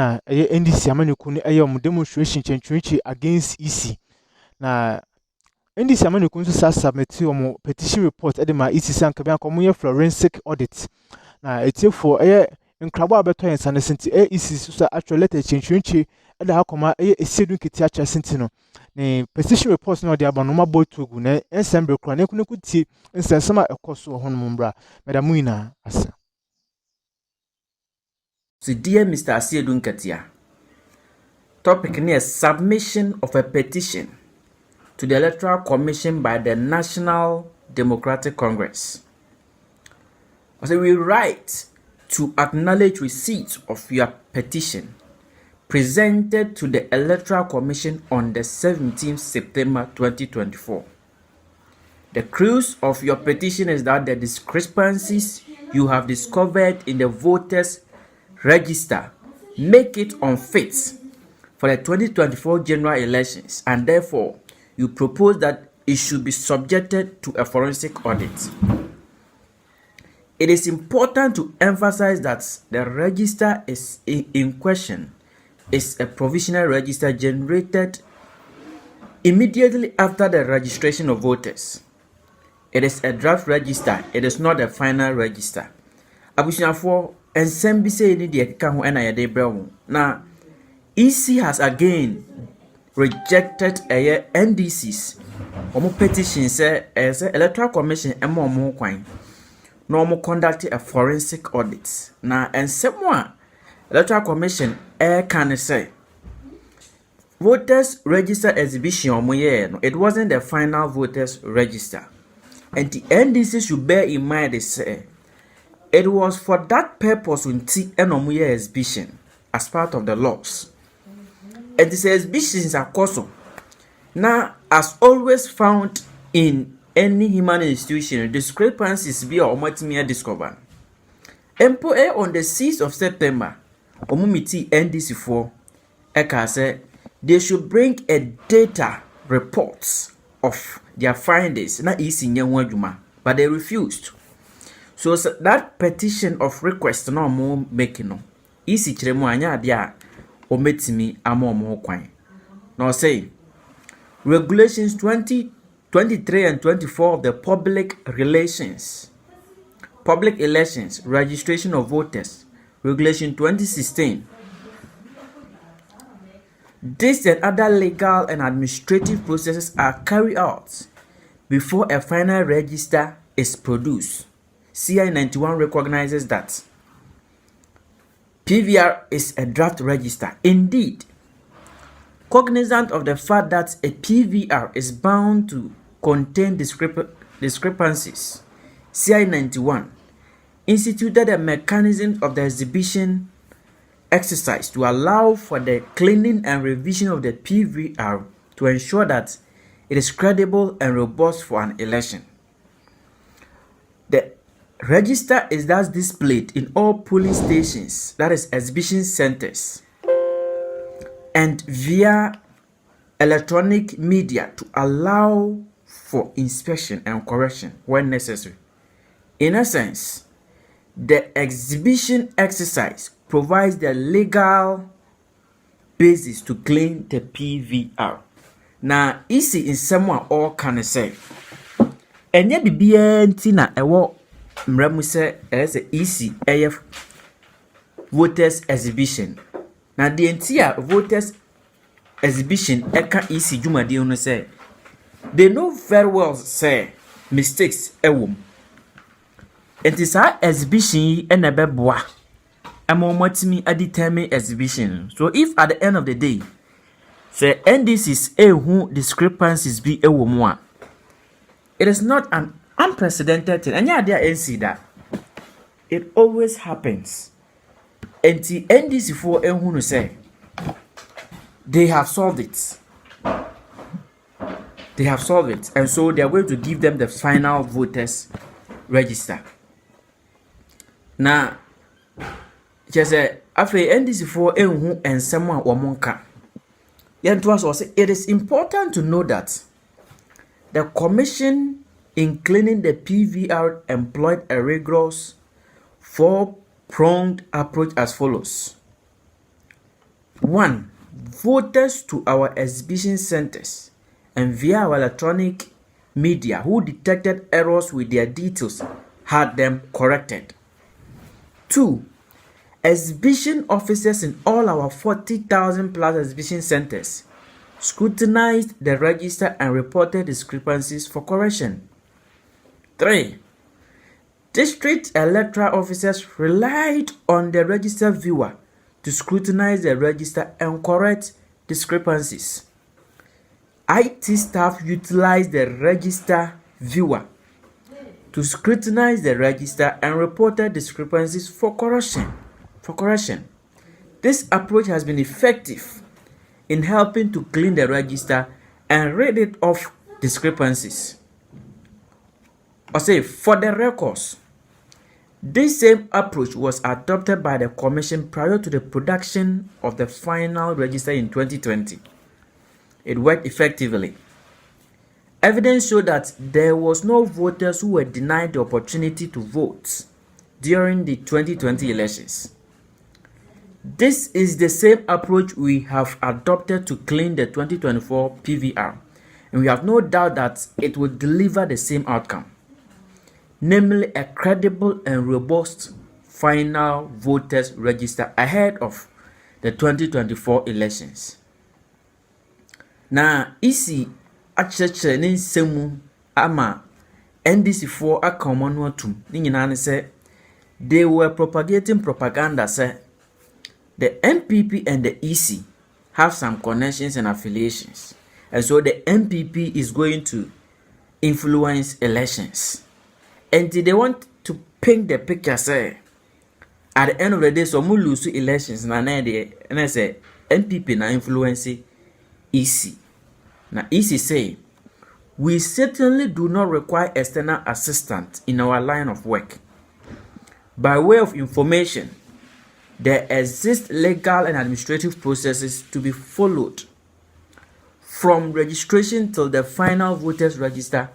na NDC amanyuku ne demonstration chenchunchi against EC na NDC amanyuku nso submit omo petition report edema EC sanka bi anko forensic audit na etiefo nkrabo abeto yensa ne senti EC so actual letter chenchunchi eda hakoma esedun kiti acha senti no ne petition report no de abano ma botogu na ensemble kra ne kuneku tie nsensema ekoso ho no mbra medamu ina asa. So dear Mr. Asiedun Katia, topic near submission of a petition to the Electoral Commission by the National Democratic Congress. So we write to acknowledge receipt of your petition presented to the Electoral Commission on the 17th September 2024. The crux of your petition is that the discrepancies you have discovered in the voters' register make it unfit for the 2024 general elections, and therefore you propose that it should be subjected to a forensic audit. It is important to emphasize that the register is in question is a provisional register generated immediately after the registration of voters. It is a draft register, it is not a final register. Abusuafo ensem bi say ni de keka ho na yede brewo na EC has again rejected NDC's omo petition say Electoral Commission ema omo kwan na omo conduct a forensic audit na ensem a Electoral Commission can say voters register exhibition omo ye no, it wasn't the final voters register, and the NDC should bear in mind they say it was for that purpose until an exhibition as part of the laws. And these exhibitions are custom. Now, as always found in any human institution, discrepancies be or discovered. Empo on the 6th of September, omumiti NDC4, Eka said they should bring a data reports of their findings. Na isi nyewajuma, but they refused. So that petition of request no more making no. Isi chiremu anya dia ometimi amo mo kwan. Now say regulations 23 and 24 of the public elections registration of voters, regulation 2016. This and other legal and administrative processes are carried out before a final register is produced. CI 91 recognizes that PVR is a draft register. Indeed, cognizant of the fact that a PVR is bound to contain discrepancies, CI 91 instituted a mechanism of the exhibition exercise to allow for the cleaning and revision of the PVR to ensure that it is credible and robust for an election. The register is thus displayed in all polling stations, that is exhibition centers, and via electronic media to allow for inspection and correction when necessary. In essence, the exhibition exercise provides the legal basis to clean the PVR. Now, easy in someone all can say, and yet be na ewo mremu se as a easy AF voters exhibition. Now, the entire voters exhibition eka easy juma di ono say they know very well say mistakes ewom. It is our exhibition and a beboa. Amomatimi a determined exhibition. So if at the end of the day, say NDC's who discrepancies be a woman, it is not an unprecedented thing. And yeah, there see that it always happens. And the NDC for who say they have solved it. They have solved it, and so they are going to give them the final voters register. Now, just after NDC for who and someone or monka. It is important to know that the commission in cleaning the PVR employed a rigorous four-pronged approach as follows. 1. Voters to our exhibition centers and via our electronic media who detected errors with their details had them corrected. 2. Exhibition officers in all our 40,000 plus exhibition centers scrutinized the register and reported discrepancies for correction. 3. District electoral officers relied on the register viewer to scrutinize the register and correct discrepancies. IT staff utilized the register viewer to scrutinize the register and reported discrepancies for correction. This approach has been effective in helping to clean the register and rid it of discrepancies. For the records, this same approach was adopted by the Commission prior to the production of the final register in 2020. It worked effectively. Evidence showed that there was no voters who were denied the opportunity to vote during the 2020 elections. This is the same approach we have adopted to clean the 2024 PVR, and we have no doubt that it will deliver the same outcome, namely a credible and robust final voters register ahead of the 2024 elections. Na isi akyerɛkyerɛ ne nsɛm ama NDC for akɔmɔ no atum ne nyinaa ne sɛ they were propagating propaganda say the NPP and the EC have some connections and affiliations, and so the NPP is going to influence elections. And they want to paint the picture say at the end of the day some will lose elections and I say NPP na influence EC. Now EC say we certainly do not require external assistance in our line of work. By way of information, there exist legal and administrative processes to be followed from registration till the final voters register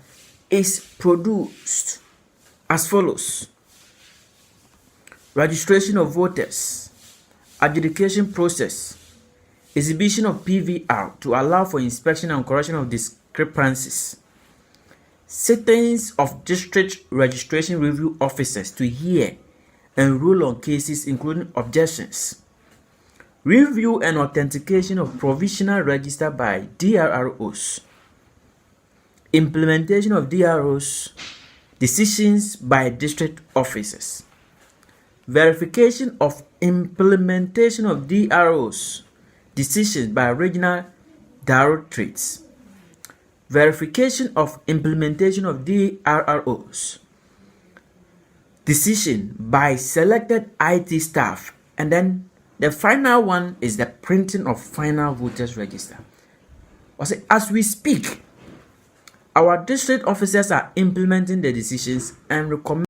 is produced as follows: registration of voters, adjudication process, exhibition of PVR to allow for inspection and correction of discrepancies, sittings of district registration review officers to hear and rule on cases including objections, review and authentication of provisional register by DRROs, implementation of DROs decisions by district officers, verification of implementation of DROs decisions by regional directorates, verification of implementation of DRROs decision by selected IT staff, and then the final one is the printing of final voters register. As we speak, our district officers are implementing the decisions and recommend